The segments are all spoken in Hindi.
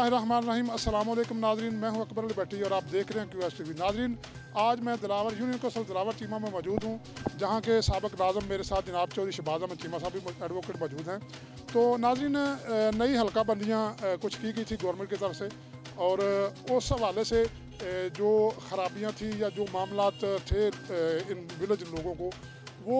बिस्मिल्लाहिर्रहमानिर्रहीम। अस्सलाम वालेकुम नाज़रीन, मैं हूं अकबर अली भट्टी और आप देख रहे हैं QS TV। नाज़रीन, आज मैं दिलावर यूनियन कौंसिल दिलावर चीमा में मौजूद हूं, जहां के साबिक़ नाज़िम मेरे साथ जनाब चौधरी शहबाज अहमद चीमा साहब भी एडवोकेट मौजूद हैं। तो नाज़रीन, नई हल्का बंदियाँ कुछ की गई थी गवर्नमेंट की तरफ से, और उस हवाले से जो ख़राबियाँ थी या जो मामलात थे इन विलेज लोगों को, वो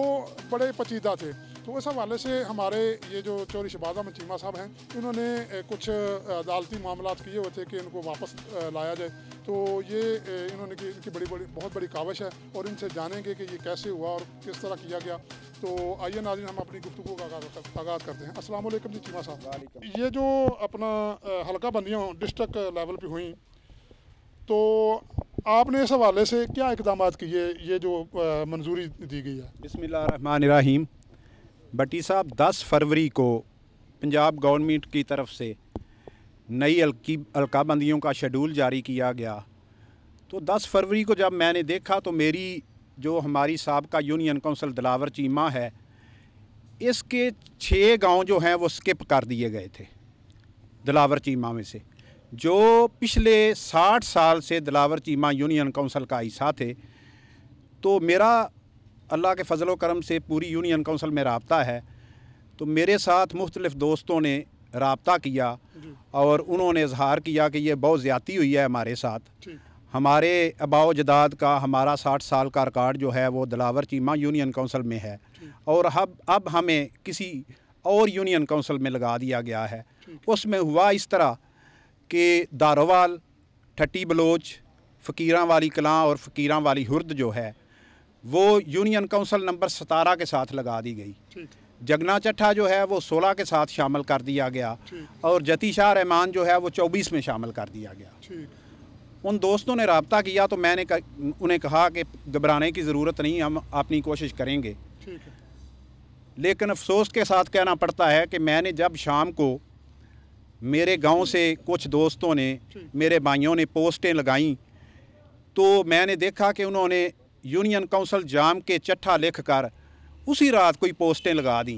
बड़े पेचीदा थे। तो इस हवाले से हमारे ये जो चौधरी शहबाज अहमद चीमा साहब हैं, इन्होंने कुछ अदालती मामलात किए हुए थे कि इनको वापस लाया जाए। तो ये इन्होंने की इनकी बहुत बड़ी काविश है, और इनसे जानेंगे कि ये कैसे हुआ और किस तरह किया गया। तो आइए नाज़रीन, हम अपनी गुफ्तगू का आगाज़ करते हैं। अस्सलाम वालेकुम जी चीमा साहब। ये जो अपना हल्का बंदियाँ डिस्ट्रिक्ट लेवल पर हुई, तो आपने इस हवाले से क्या इक़दामात किए, ये जो मंजूरी दी गई है? बिस्मिल्लाहिर्रहमानिर्रहीम। भट्टी साहब, 10 फरवरी को पंजाब गवर्नमेंट की तरफ से नई हल्का बंदियों का शेड्यूल जारी किया गया। तो 10 फरवरी को जब मैंने देखा तो मेरी जो हमारी साबका यूनियन कौंसिल दिलावर चीमा है, इसके 6 गांव जो हैं वो स्किप कर दिए गए थे दिलावर चीमा में से, जो पिछले 60 साल से दिलावर चीमा यूनियन कौंसिल का हिस्सा थे। तो मेरा अल्लाह के फ़ज़ल व करम से पूरी यूनियन कौंसिल में रब्ता है। तो मेरे साथ मुख्तलिफ़ दोस्तों ने रब्ता किया और उन्होंने इजहार किया कि ये बहुत ज़्यादती हुई है हमारे साथ। हमारे आबाओ जदाद का हमारा 60 साल का रिकॉर्ड जो है वो दिलावर चीमा यूनियन कौंसिल में है, और अब हमें किसी और यूनियन कौंसिल में लगा दिया गया है। उसमें हुआ इस तरह कि दारोवाल, ठट्टी बलोच, फ़कीरां वाली कलां और फ़कीरां वाली हुर्द जो है वो यूनियन कौंसिल नंबर 17 के साथ लगा दी गई। जगना चट्ठा जो है वो 16 के साथ शामिल कर दिया गया, और जती शाह रहमान जो है वो 24 में शामिल कर दिया गया। उन दोस्तों ने रब्ता किया तो मैंने उन्हें कहा कि घबराने की ज़रूरत नहीं, हम अपनी कोशिश करेंगे। लेकिन अफसोस के साथ कहना पड़ता है कि मैंने जब शाम को मेरे गांव से कुछ दोस्तों ने, मेरे भाइयों ने पोस्टें लगाईं, तो मैंने देखा कि उन्होंने यूनियन कौंसिल जाम के चट्ठा लिख कर उसी रात कोई पोस्टें लगा दी।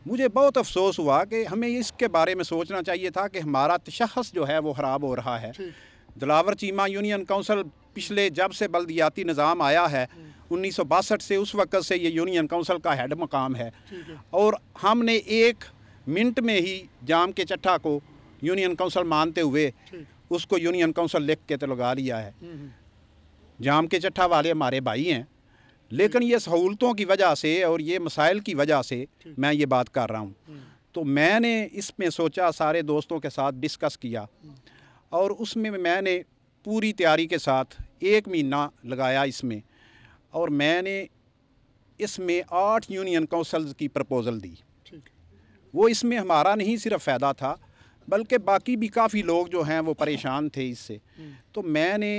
मुझे बहुत अफसोस हुआ कि हमें इसके बारे में सोचना चाहिए था कि हमारा तशख़्ख़ुस जो है वो ख़राब हो रहा है। दिलावर चीमा यूनियन कौंसिल पिछले जब से बल्दियाती निज़ाम आया है 1962 से, उस वक़्त से ये यूनियन कौंसिल का हेड मकाम है, और हमने 1 मिनट में ही जाम के चट्ठा को यूनियन कौंसिल मानते हुए उसको यूनियन कौंसिल लिख के तो लगा लिया है। जाम के चट्ठा वाले हमारे भाई हैं, लेकिन ये सहूलतों की वजह से और ये मसाइल की वजह से मैं ये बात कर रहा हूँ। तो मैंने इसमें सोचा, सारे दोस्तों के साथ डिस्कस किया, और उसमें मैंने पूरी तैयारी के साथ 1 महीना लगाया इसमें, और मैंने इसमें 8 यूनियन कौंसिल्स की प्रपोज़ल दी। वो इसमें हमारा नहीं सिर्फ फ़ायदा था, बल्कि बाकी भी काफ़ी लोग जो हैं वो परेशान थे इससे। तो मैंने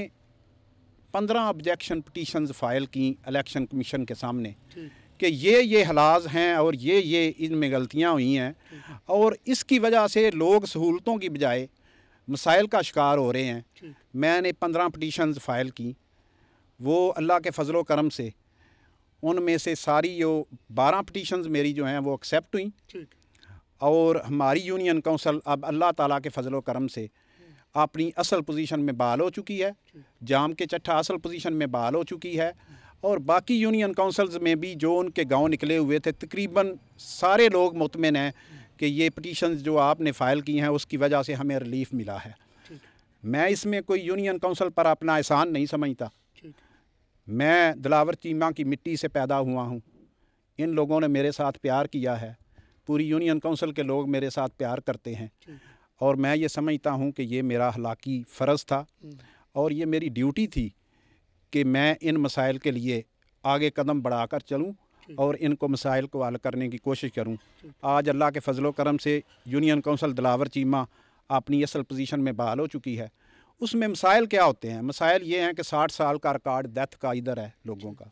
15 ऑब्जेक्शन पिटीशंस फ़ाइल की इलेक्शन कमीशन के सामने कि ये हालात हैं और ये इनमें गलतियां हुई हैं, और इसकी वजह से लोग सहूलतों की बजाय मसाइल का शिकार हो रहे हैं। मैंने 15 पिटीशंस फ़ाइल की। वो अल्लाह के फ़ज़ल व करम से उनमें से सारी जो 12 पिटीशंस मेरी जो हैं वो एक्सेप्ट हुई, और हमारी यूनियन कौंसिल अब अल्लाह ताला के फ़ज़ल व करम से अपनी असल पोजीशन में बहाल हो चुकी है। जाम के चट्ठा असल पोजीशन में बहाल हो चुकी है, और बाकी यूनियन काउंसिल्स में भी जो उनके गांव निकले हुए थे, तकरीबन सारे लोग मुतमिन हैं कि ये पिटीशंस जो आपने फ़ाइल की हैं उसकी वजह से हमें रिलीफ मिला है। मैं इसमें कोई यूनियन काउंसिल पर अपना एहसान नहीं समझता। मैं दिलावर चीमा की मिट्टी से पैदा हुआ हूँ। इन लोगों ने मेरे साथ प्यार किया है, पूरी यूनियन काउंसिल के लोग मेरे साथ प्यार करते हैं, और मैं ये समझता हूँ कि ये मेरा अखलाकी फ़र्ज़ था, और ये मेरी ड्यूटी थी कि मैं इन मसाइल के लिए आगे कदम बढ़ाकर चलूँ और इनको मसाइल को हल करने की कोशिश करूँ। आज अल्लाह के फ़ज़ल व करम से यूनियन कौंसिल दिलावर चीमा अपनी असल पोजीशन में बहाल हो चुकी है। उसमें मसाइल क्या होते हैं? मसाइल ये हैं कि 60 साल का रिकॉर्ड डेथ का इधर है लोगों का,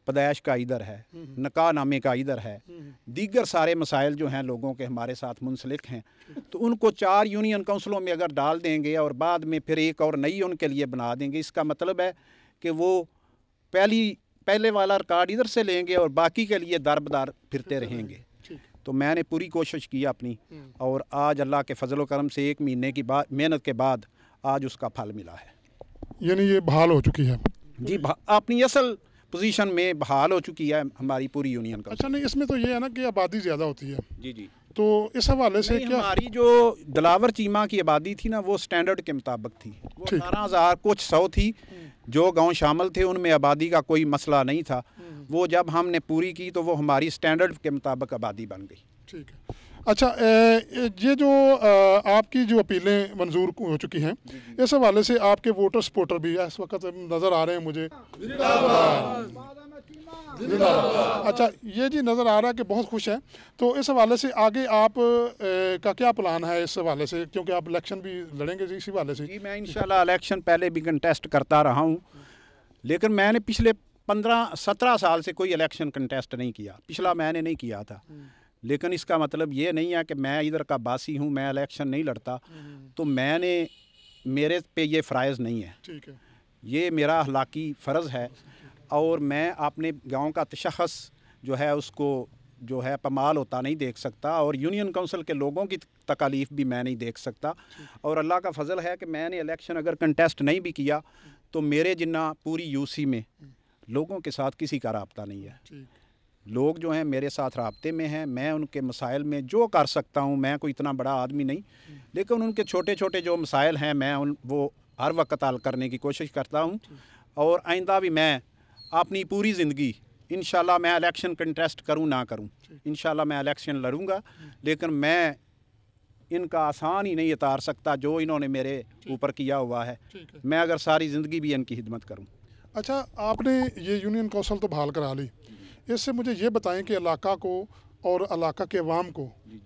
पैदाइश का इधर है, निकाह नामे का इधर है, दीगर सारे मसाइल जो हैं लोगों के हमारे साथ मुंसलिक हैं। तो उनको 4 यूनियन काउंसिलों में अगर डाल देंगे और बाद में फिर एक और नई उनके लिए बना देंगे, इसका मतलब है कि वो पहले वाला रिकॉर्ड इधर से लेंगे और बाकी के लिए दर बदर फिरते रहेंगे। तो मैंने पूरी कोशिश की अपनी, और आज अल्लाह के फजल व करम से 1 महीने की बाद मेहनत के बाद आज उसका फल मिला है। यानी ये बहाल हो चुकी है जी, अपनी असल पोजीशन में बहाल हो चुकी है हमारी पूरी यूनियन का। अच्छा, नहीं इसमें तो ये है ना कि आबादी ज़्यादा होती है, जी जी, तो इस हवाले से क्या हमारी जो दिलावर चीमा की आबादी थी ना, वो स्टैंडर्ड के मुताबिक थी। वो 18,000 कुछ 100 थी। जो गांव शामिल थे उनमें आबादी का कोई मसला नहीं था। वो जब हमने पूरी की तो वो हमारी स्टैंडर्ड के मुताबिक आबादी बन गई। ठीक है। अच्छा, ये जो आपकी जो अपीलें मंजूर हो चुकी हैं, इस हवाले से आपके वोटर सपोर्टर भी इस वक्त नज़र आ रहे हैं मुझे। अच्छा, ये जी नज़र आ रहा है कि बहुत खुश हैं। तो इस हवाले से आगे आप का क्या प्लान है इस हवाले से, क्योंकि आप इलेक्शन भी लड़ेंगे जी इसी हवाले से? जी, मैं इंशाल्लाह इलेक्शन पहले भी कंटेस्ट करता रहा हूँ, लेकिन मैंने पिछले 15-17 साल से कोई इलेक्शन कंटेस्ट नहीं किया। पिछला मैंने नहीं किया था, लेकिन इसका मतलब ये नहीं है कि मैं इधर का बासी हूँ, मैं इलेक्शन नहीं लड़ता। तो मेरे पे ये फ़राइज़ नहीं है। ठीक है। ये मेरा अखलाकी फ़र्ज़ है, और मैं अपने गांव का तशख़्ख़ुस जो है उसको जो है पमाल होता नहीं देख सकता, और यूनियन काउंसिल के लोगों की तकालीफ भी मैं नहीं देख सकता। और अल्लाह का फ़ज़ल है कि मैंने इलेक्शन अगर कंटेस्ट नहीं भी किया तो मेरे जिन्ना पूरी यूसी में लोगों के साथ किसी का राब्ता नहीं है। लोग जो हैं मेरे साथ राब्ते में हैं, मैं उनके मसाइल में जो कर सकता हूँ, मैं कोई इतना बड़ा आदमी नहीं, लेकिन उनके छोटे छोटे जो मसाइल हैं मैं वो हर वक्त हल करने की कोशिश करता हूँ। और आइंदा भी मैं अपनी पूरी ज़िंदगी इंशाल्लाह, मैं इलेक्शन कंटेस्ट करूं ना करूं, इंशाल्लाह मैं इलेक्शन लड़ूंगा, लेकिन मैं इनका आसान ही नहीं उतार सकता जो इन्होंने मेरे ऊपर किया हुआ है। मैं अगर सारी ज़िंदगी भी इनकी खिदमत करूं। अच्छा, आपने ये यूनियन काउंसिल तो बहाल करा ली, इससे मुझे ये बताएं कि इलाका को और इलाका के अवाम को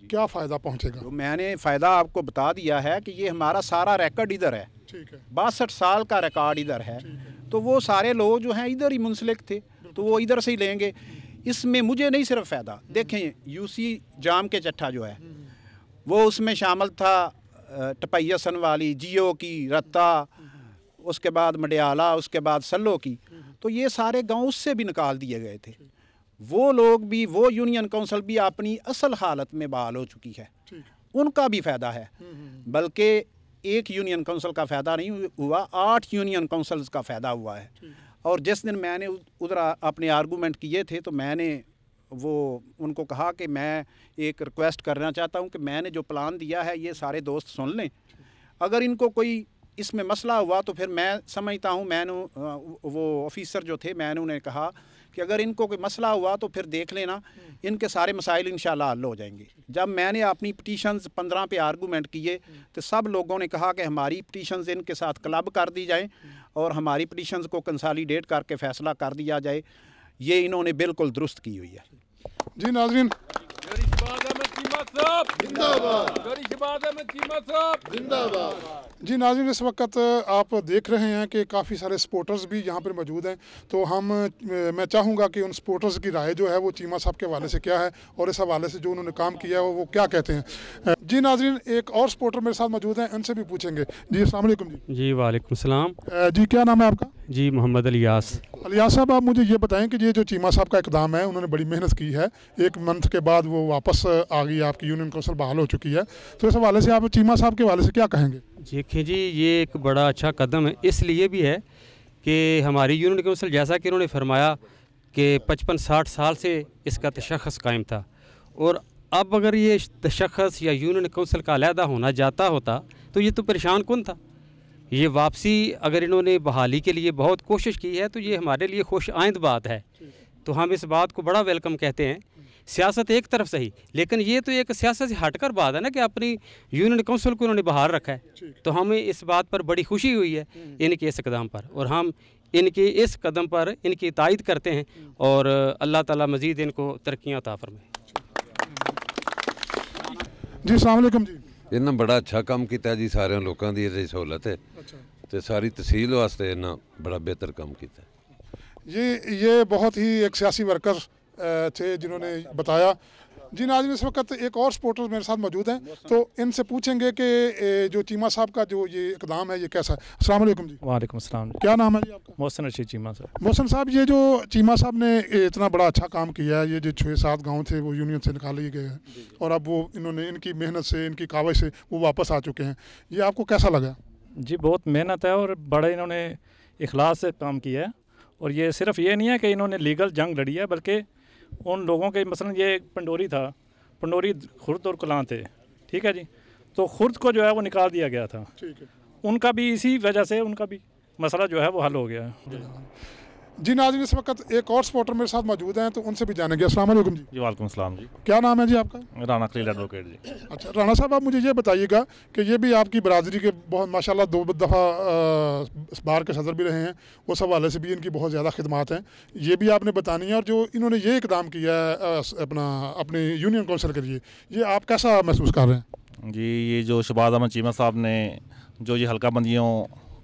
क्या फ़ायदा पहुँचेगा? तो मैंने फ़ायदा आपको बता दिया है कि ये हमारा सारा रिकॉर्ड इधर है। ठीक है। 62 साल का रिकॉर्ड इधर है, तो वो सारे लोग जो हैं इधर ही मुंसलिक थे, तो वो इधर से ही लेंगे। इसमें मुझे नहीं सिर्फ फ़ायदा, देखें यूसी जाम के चट्ठा जो है वो उसमें शामिल था, टपैयसन वाली, जियो की, रत्ता, उसके बाद मडियाला, उसके बाद सल्लो की, तो ये सारे गांव उससे भी निकाल दिए गए थे। वो लोग भी, वो यूनियन काउंसिल भी अपनी असल हालत में बहाल हो चुकी है, उनका भी फ़ायदा है। बल्कि एक यूनियन काउंसिल का फ़ायदा नहीं हुआ, 8 यूनियन काउंसिल्स का फ़ायदा हुआ है। और जिस दिन मैंने उधर अपने आर्गूमेंट किए थे तो मैंने वो उनको कहा कि मैं एक रिक्वेस्ट करना चाहता हूं कि मैंने जो प्लान दिया है ये सारे दोस्त सुन लें, अगर इनको कोई इसमें मसला हुआ तो फिर मैं समझता हूं, मैंने वो ऑफिसर जो थे मैंने उन्हें कहा कि अगर इनको कोई मसला हुआ तो फिर देख लेना, इनके सारे मसाइल इंशाल्लाह हल हो जाएंगे। जब मैंने अपनी पिटीशंस 15 पे आर्गूमेंट किए तो सब लोगों ने कहा कि हमारी पिटीशंस इनके साथ क्लब कर दी जाए और हमारी पिटीशंस को कंसोलिडेट करके फ़ैसला कर दिया जाए। ये इन्होंने बिल्कुल दुरुस्त की हुई है। जी नाज़रीन, जी नाज़रीन, इस वक्त आप देख रहे हैं कि काफ़ी सारे सपोर्टर्स भी यहाँ पर मौजूद हैं। तो मैं चाहूँगा कि उन सपोर्टर्स की राय जो है वो चीमा साहब के हवाले से क्या है और इस हवाले से जो उन्होंने काम किया है वो क्या कहते हैं। जी नाज़रीन, एक और सपोर्टर मेरे साथ मौजूद हैं, इनसे भी पूछेंगे। जी अस्सलाम वालेकुम। जी वालेकुम सलाम। जी क्या नाम है आपका? जी मोहम्मद अलियास। अलियास साहब, आप मुझे ये बताएं कि ये जो चीमा साहब का इकदाम है, उन्होंने बड़ी मेहनत की है, 1 मंथ के बाद वो वापस आ गई, आपकी यूनियन काउंसिल बहाल हो चुकी है, तो इस हवाले से आप चीमा साहब के हवाले से क्या कहेंगे? देखिए जी, ये एक बड़ा अच्छा कदम है, इसलिए भी है कि हमारी यूनियन काउंसिल, जैसा कि उन्होंने फरमाया कि 55-60 साल से इसका तशख़्ख़ुस कायम था, और अब अगर ये तशख़्ख़ुस या यूनियन काउंसिल का अलहदा होना जाता होता तो ये तो परेशान कौन था। ये वापसी अगर इन्होंने बहाली के लिए बहुत कोशिश की है तो ये हमारे लिए खुश आइंद बात है, तो हम इस बात को बड़ा वेलकम कहते हैं। सियासत एक तरफ सही, लेकिन ये तो एक सियासत से हटकर बात है ना कि अपनी यूनियन काउंसिल को उन्होंने बहाल रखा है, तो हमें इस बात पर बड़ी खुशी हुई है इनके इस कदम पर, और हम इनके इस कदम पर इनकी तायद करते हैं और अल्लाह ताला मज़ीद इनको तरक्कियाँ अता फरमाए। जी अस्सलाम वालेकुम। जी इन्हें बड़ा अच्छा काम किया जी, सारे लोगों की ये सहूलत है तो सारी तहसील वास्ते इन्हें बड़ा बेहतर काम किया। ये बहुत ही एक सियासी वर्कर थे जिन्होंने बताया जी नाज़रीन, इस वक्त एक और सपोर्टर मेरे साथ मौजूद हैं, तो इनसे पूछेंगे कि जो चीमा साहब का जो ये इकदाम है ये कैसा है। अस्सलाम वालेकुम जी। वालेकुम अस्सलाम। क्या नाम है जी आपका? मोहसिन रशीद चीमा साहब। मोहसिन साहब, ये जो चीमा साहब ने इतना बड़ा अच्छा काम किया है, ये जो 6-7 गांव थे वो यूनियन से निकाल लिए गए हैं और अब वो इन्होंने इनकी मेहनत से, इनकी कावश से वो वापस आ चुके हैं, ये आपको कैसा लगा? जी बहुत मेहनत है और बड़ा इन्होंने इखलास से काम किया है। और ये सिर्फ ये नहीं है कि इन्होंने लीगल जंग लड़ी है, बल्कि उन लोगों के मसलन ये पंडोरी था, पंडोरी खुर्द और कलां थे, ठीक है जी, तो खुर्द को जो है वो निकाल दिया गया था, ठीक है उनका भी इसी वजह से उनका भी मसला जो है वो हल हो गया है। जी नाज़रीन, इस वक्त एक और सपोर्टर मेरे साथ मौजूद हैं, तो उनसे भी जानेंगे। अस्सलाम वालेकुम जी। जी वालेकुम सलाम जी। क्या नाम है जी आपका? राना खलील एडवोकेट जी। अच्छा राणा साहब, आप मुझे ये बताइएगा कि ये भी आपकी बरादरी के बहुत माशाल्लाह 2 दफ़ा बार के सदर भी रहे हैं, उस हवाले से भी इनकी बहुत ज़्यादा खिदमात हैं, ये भी आपने बतानी है। और जो इन्होंने ये इकदाम किया है अपने यूनियन कौंसिल के लिए, ये आप कैसा महसूस कर रहे हैं? जी, ये जो शहबाज अहमद चीमा साहब ने जो ये हल्का बंदियों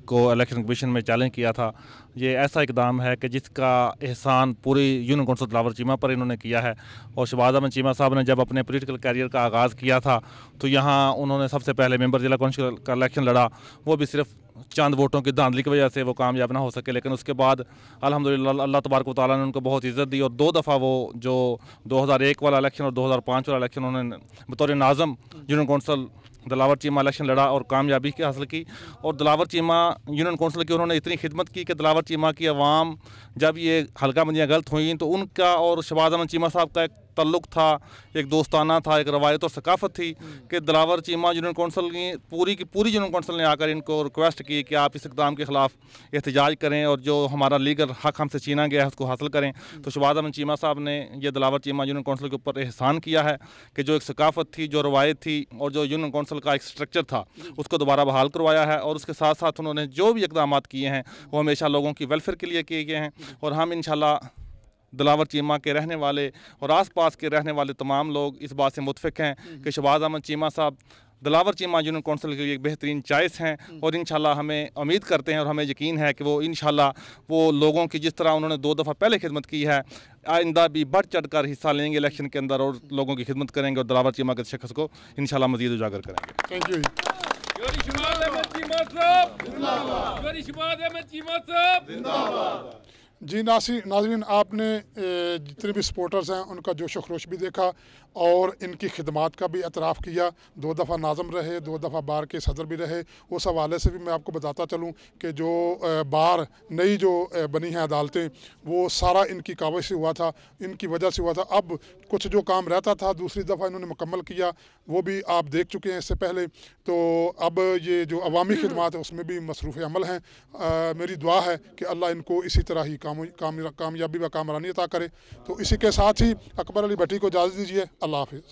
को इलेक्शन कमीशन में चैलेंज किया था, ये ऐसा इकदाम है कि जिसका एहसान पूरी यूनियन कौंसिल दिलावर चीमा पर इन्होंने किया है। और शहबाज अहमद चीमा साहब ने जब अपने पॉलिटिकल कैरियर का आगाज़ किया था तो यहाँ उन्होंने सबसे पहले मेंबर जिला कौंसिल का इलेक्शन लड़ा, वो भी सिर्फ चंद वोटों की धांधली की वजह से वो कामयाब ना हो सके, लेकिन उसके बाद अल्हम्दुलिल्लाह अल्लाह तबारक व तआला ने उनको बहुत इज़्ज़त दी और 2 दफ़ा वो जो 2001 वाला इलेक्शन और 2005 वाला इलेक्शन उन्होंने बतौर नाज़म union council Dilawar Cheema election लड़ा और कामयाबी की हासिल की। और दिलावर चीमा यूनियन कौंसिल की उन्होंने इतनी खिदमत की कि दिलावर चीमा की आवाम जब ये हल्का बंदियाँ गलत हुई तो उनका और शहबाज अहमद चीमा साहब का एक तल्लुक़ था, एक दोस्ताना था, एक रवायत और सकाफ़त थी कि दिलावर चीमा यूनियन कौंसिल की पूरी यूनियन कौंसिल ने आकर इनको रिक्वेस्ट की कि आप इस इक़दाम के ख़िलाफ़ एहतजाज करें और जो हमारा लीगल हक़ हमसे छीना गया है उसको हासिल करें। तो शहबाज अहमद चीमा साहब ने ये दिलावर चीमा यूनियन कौंसिल के ऊपर एहसान किया है कि जो एक सकाफ़त थी, जो रवायत थी और जो यूनियन कौंसिल का एक स्ट्रक्चर था उसको दोबारा बहाल करवाया है। और उसके साथ साथ उन्होंने जो भी इक़दाम किए हैं वो हमेशा लोगों की वेलफेयर के लिए किए गए हैं। और हम इंशाल्लाह दिलावर चीमा के रहने वाले और आसपास के रहने वाले तमाम लोग इस बात से मुतफ़िक़ हैं कि शहबाज अहमद चीमा साहब दिलावर चीमा यूनियन कौंसिल के लिए एक बेहतरीन चॉइस हैं। और इंशाल्लाह हमें उम्मीद करते हैं और हमें यकीन है कि वो इंशाल्लाह वो लोगों की जिस तरह उन्होंने 2 दफ़ा पहले खिदमत की है, आइंदा भी बढ़ चढ़ कर हिस्सा लेंगे इलेक्शन के अंदर और लोगों की खिदमत करेंगे और दिलावर चीमा के शख्स को इंशाल्लाह मज़ीद उजागर करेंगे। Thank you. जी नाज़रीन, आपने जितने भी सपोर्टर्स हैं उनका जोश खरोश भी देखा और इनकी खिदमात का भी एतराफ़ किया। 2 दफ़ा नाज़म रहे, 2 दफ़ा बार के सदर भी रहे। उस हवाले से भी मैं आपको बताता चलूँ कि जो बार नई जो बनी हैं अदालतें, वो सारा इनकी कावश से हुआ था, इनकी वजह से हुआ था। अब कुछ जो काम रहता था दूसरी दफ़ा इन्होंने मुकम्मल किया, वो भी आप देख चुके हैं इससे पहले। तो अब ये जो अवामी खिदमात है उसमें भी मसरूफ़ अमल हैं। मेरी दुआ है कि अल्लाह इनको इसी तरह ही कामयाबी व कामरानी अता करे। तो इसी के साथ ही अकबर अली भट्टी को इजाज़त दीजिए। अल्लाह हाफ़िज़।